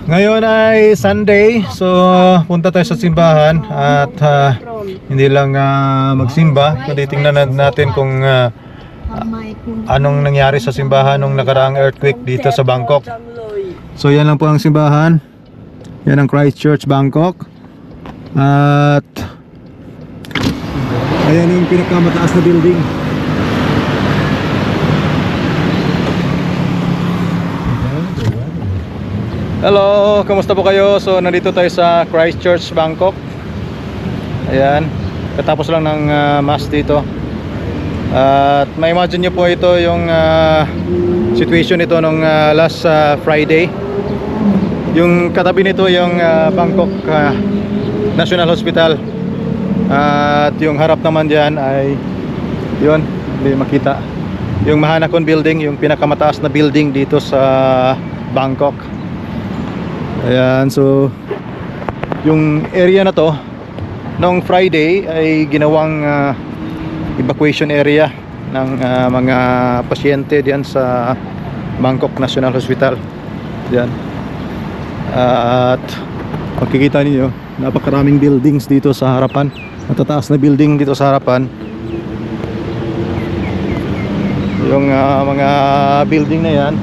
Ngayon ay Sunday, so punta tayo sa simbahan at hindi lang magsimba, kundi tingnan natin kung anong nangyari sa simbahan nung nakaraang earthquake dito sa Bangkok. So yan lang po ang simbahan. Yan ang Christ Church Bangkok. At ayan yung pinakamataas na building. Hello, kamusta po kayo? So nandito tayo sa Christ Church Bangkok. Ayan, katapos lang ng mass dito. At ma-imagine nyo po ito yung situation ito nung last Friday. Yung katabi nito yung Bangkok National Hospital. At yung harap naman dyan ay yun, hindi makita, yung Mahanakon Building, yung pinakamataas na building dito sa Bangkok. Ayan, so yung area na to noong Friday ay ginawang evacuation area ng mga pasyente diyan sa Bangkok National Hospital. Diyan. At makikita niyo napakaraming buildings dito sa harapan. Matataas na building dito sa harapan. Yung mga building na yan,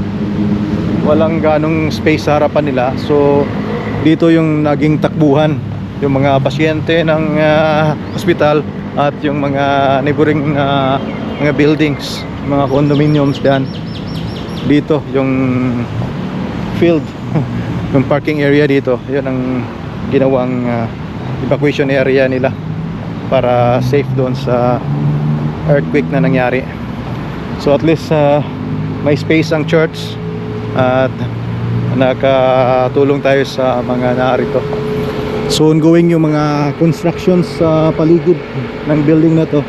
walang ganong space sa harapan nila. So dito yung naging takbuhan yung mga pasyente ng hospital at yung mga neighboring mga buildings, mga condominiums diyan. Dito yung field yung parking area dito, yun ang ginawang evacuation area nila para safe doon sa earthquake na nangyari. So at least may space ang church at nakatulong tayo sa mga narito. So ongoing yung mga constructions sa paligid ng building na to.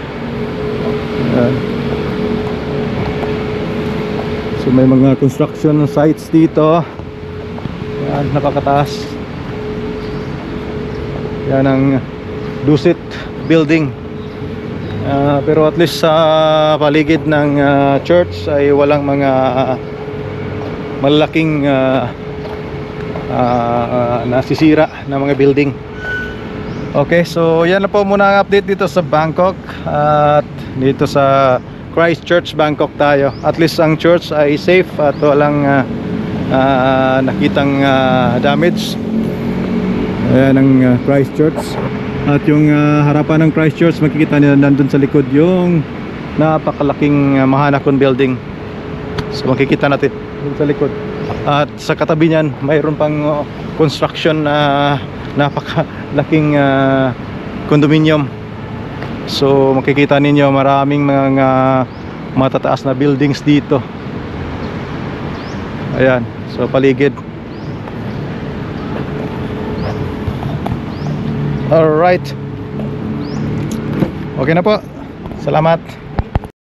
So may mga construction sites dito. Yan, napakataas. Yan ang Dusit building. Pero at least sa paligid ng church ay walang mga malaking nasisira na mga building. Okay, so yan na po muna ang update dito sa Bangkok. At dito sa Christ Church Bangkok tayo. At least ang church ay safe at walang nakitang damage. Ayan ang Christ Church. At yung harapan ng Christ Church, makikita niyo nandun sa likod yung napakalaking Mahanakon building. So makikita natin sa likod. At sa katabi niyan mayroon pang construction na napakalaking condominium. So makikita ninyo maraming mga matataas na buildings dito. Ayan, so paligid. Alright, okay na po, salamat.